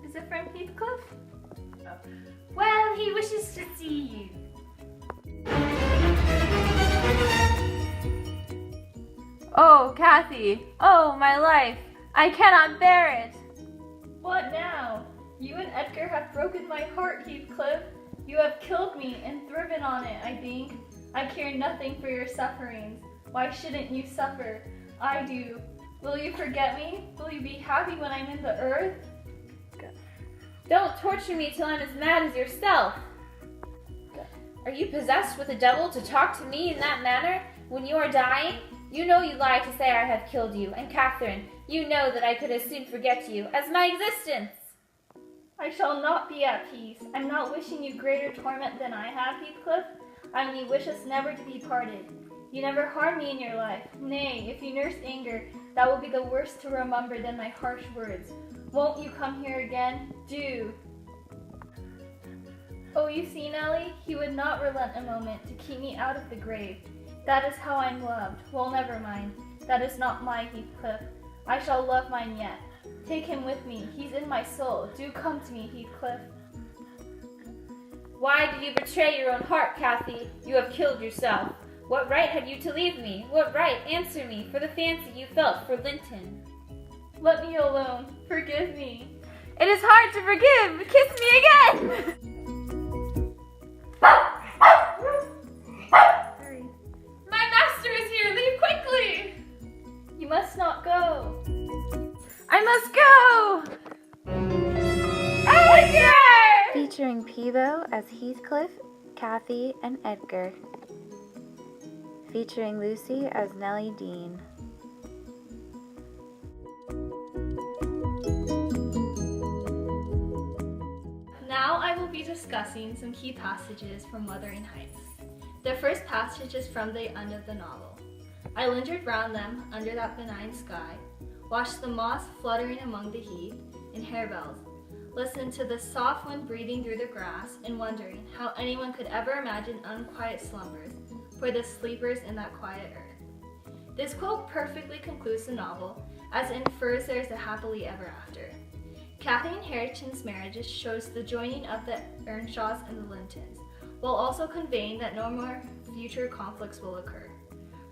Is it from Heathcliff? Oh. Well, he wishes to see you. Oh, Kathy! Oh, my life! I cannot bear it! What now? You and Edgar have broken my heart, Heathcliff. You have killed me and thriven on it, I think. I care nothing for your sufferings. Why shouldn't you suffer? I do. Will you forget me? Will you be happy when I'm in the earth? Don't torture me till I'm as mad as yourself. Are you possessed with a devil to talk to me in that manner when you are dying? You know you lie to say I have killed you, and Catherine, you know that I could as soon forget you as my existence. I shall not be at peace. I'm not wishing you greater torment than I have, Heathcliff. I only wish us never to be parted. You never harmed me in your life. Nay, if you nurse anger, that will be the worst to remember than my harsh words. Won't you come here again? Do. Oh, you see, Nellie, he would not relent a moment to keep me out of the grave. That is how I'm loved. Well, never mind. That is not my Heathcliff. I shall love mine yet. Take him with me. He's in my soul. Do come to me, Heathcliff. Why did you betray your own heart, Kathy? You have killed yourself. What right had you to leave me? What right, answer me, for the fancy you felt for Linton? Let me alone. Forgive me. It is hard to forgive. Kiss me again. My master is here. Leave quickly. You must not go. I must go. Edgar! Featuring Peebo as Heathcliff, Kathy, and Edgar. Featuring Lucy as Nellie Dean. Now I will be discussing some key passages from Wuthering Heights. The first passage is from the end of the novel. I lingered round them under that benign sky, watched the moss fluttering among the heath and harebells, listened to the soft wind breathing through the grass, and wondering how anyone could ever imagine unquiet slumbers for the sleepers in that quiet earth. This quote perfectly concludes the novel, as it infers there is a happily ever after. Kathy and Harrington's marriage shows the joining of the Earnshaws and the Lintons, while also conveying that no more future conflicts will occur.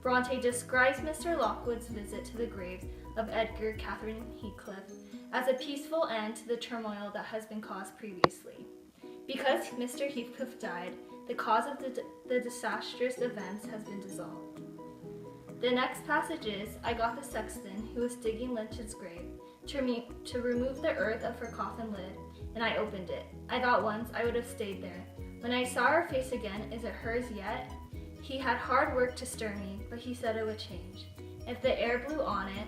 Bronte describes Mr. Lockwood's visit to the graves of Edgar, Catherine, and Heathcliff as a peaceful end to the turmoil that has been caused previously. Because Mr. Heathcliff died, the cause of the disastrous events has been dissolved. The next passage is, I got the sexton, who was digging Lynch's grave, to remove the earth of her coffin lid, and I opened it. I thought once I would have stayed there. When I saw her face again, is it hers yet? He had hard work to stir me, but he said it would change if the air blew on it,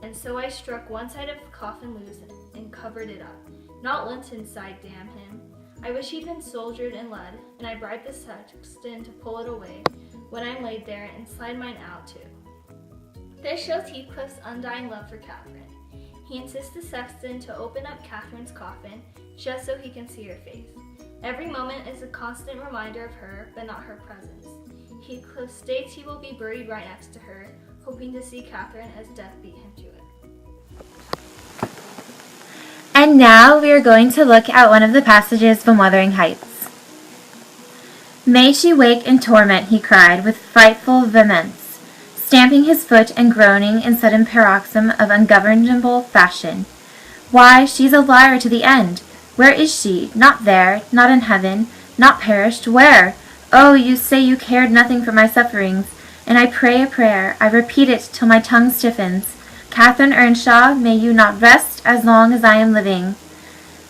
and so I struck one side of the coffin loose and covered it up. Not Linton's side, damn him. I wish he'd been soldiered and led, and I bribed the sexton to pull it away when I'm laid there and slide mine out too. This shows Heathcliff's undying love for Catherine. He insists the sexton to open up Catherine's coffin just so he can see her face. Every moment is a constant reminder of her, but not her presence. Heathcliff states he will be buried right next to her, hoping to see Catherine as death beat him to it. And now we are going to look at one of the passages from Wuthering Heights. May she wake in torment, he cried with frightful vehemence, stamping his foot and groaning in sudden paroxysm of ungovernable passion. Why, she's a liar to the end. Where is she? Not there, not in heaven, not perished. Where? Oh, you say you cared nothing for my sufferings, and I pray a prayer. I repeat it till my tongue stiffens. Catherine Earnshaw, may you not rest as long as I am living.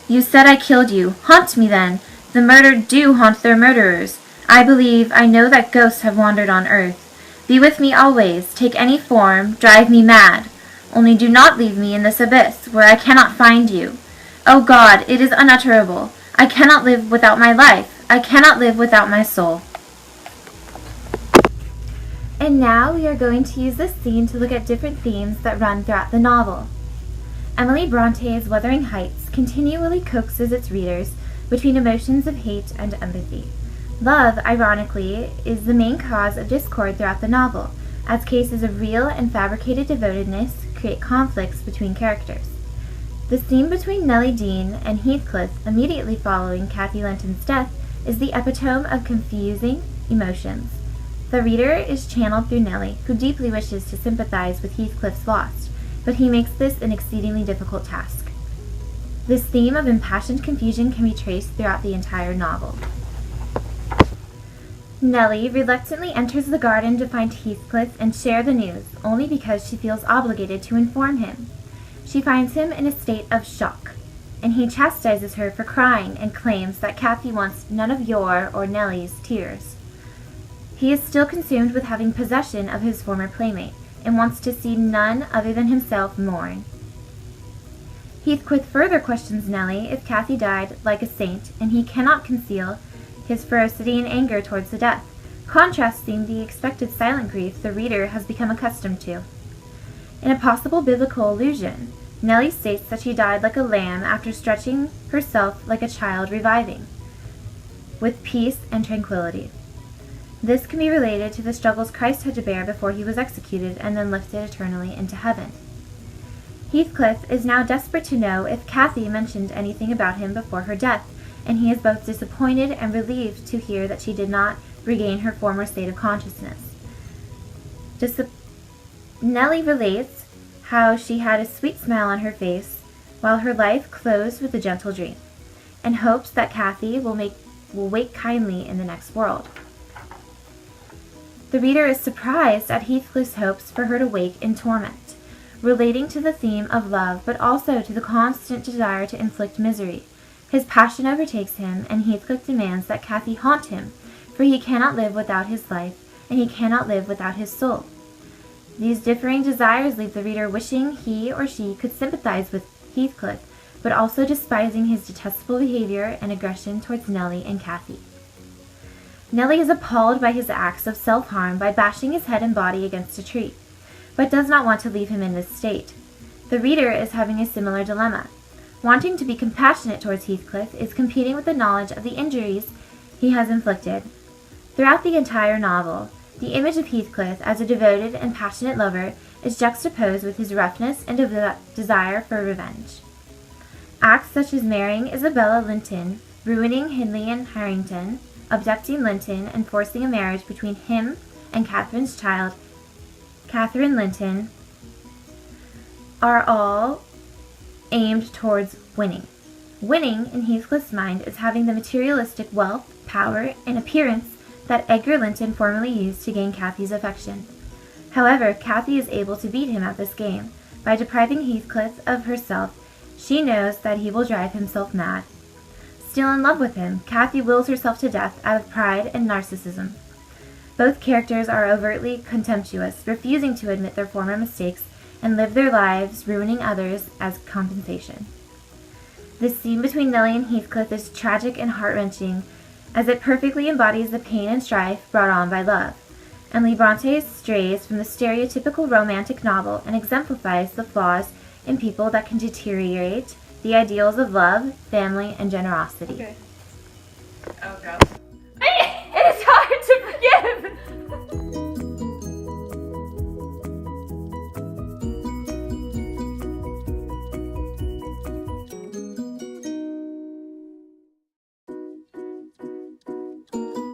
You said I killed you. Haunt me then. The murdered do haunt their murderers. I believe, I know that ghosts have wandered on earth. Be with me always. Take any form. Drive me mad. Only do not leave me in this abyss, where I cannot find you. O God, it is unutterable. I cannot live without my life. I cannot live without my soul. And now we are going to use this scene to look at different themes that run throughout the novel. Emily Bronte's Wuthering Heights continually coaxes its readers between emotions of hate and empathy. Love, ironically, is the main cause of discord throughout the novel, as cases of real and fabricated devotedness create conflicts between characters. The scene between Nellie Dean and Heathcliff immediately following Kathy Linton's death is the epitome of confusing emotions. The reader is channeled through Nellie, who deeply wishes to sympathize with Heathcliff's loss, but he makes this an exceedingly difficult task. This theme of impassioned confusion can be traced throughout the entire novel. Nellie reluctantly enters the garden to find Heathcliff and share the news, only because she feels obligated to inform him. She finds him in a state of shock, and he chastises her for crying and claims that Kathy wants none of your or Nellie's tears. He is still consumed with having possession of his former playmate, and wants to see none other than himself mourn. Heathcliff further questions Nellie if Kathy died like a saint, and he cannot conceal his ferocity and anger towards the death, contrasting the expected silent grief the reader has become accustomed to. In a possible biblical allusion, Nellie states that she died like a lamb after stretching herself like a child reviving, with peace and tranquility. This can be related to the struggles Christ had to bear before he was executed and then lifted eternally into heaven. Heathcliff is now desperate to know if Kathy mentioned anything about him before her death, and he is both disappointed and relieved to hear that she did not regain her former state of consciousness. Nellie relates how she had a sweet smile on her face while her life closed with a gentle dream, and hopes that Kathy will wake kindly in the next world. The reader is surprised at Heathcliff's hopes for her to wake in torment, relating to the theme of love, but also to the constant desire to inflict misery. His passion overtakes him, and Heathcliff demands that Kathy haunt him, for he cannot live without his life, and he cannot live without his soul. These differing desires leave the reader wishing he or she could sympathize with Heathcliff, but also despising his detestable behavior and aggression towards Nellie and Kathy. Nellie is appalled by his acts of self-harm by bashing his head and body against a tree, but does not want to leave him in this state. The reader is having a similar dilemma. Wanting to be compassionate towards Heathcliff is competing with the knowledge of the injuries he has inflicted. Throughout the entire novel, the image of Heathcliff as a devoted and passionate lover is juxtaposed with his roughness and desire for revenge. Acts such as marrying Isabella Linton, ruining Hindley and Harrington, abducting Linton, and forcing a marriage between him and Catherine's child, Catherine Linton, are all aimed towards winning. Winning, in Heathcliff's mind, is having the materialistic wealth, power, and appearance that Edgar Linton formerly used to gain Kathy's affection. However, Kathy is able to beat him at this game. By depriving Heathcliff of herself, she knows that he will drive himself mad. Still in love with him, Kathy wills herself to death out of pride and narcissism. Both characters are overtly contemptuous, refusing to admit their former mistakes and live their lives ruining others as compensation. This scene between Nellie and Heathcliff is tragic and heart-wrenching, as it perfectly embodies the pain and strife brought on by love, and Lee Bronte strays from the stereotypical romantic novel and exemplifies the flaws in people that can deteriorate the ideals of love, family, and generosity. Okay. Oh, go. It is hard to forgive!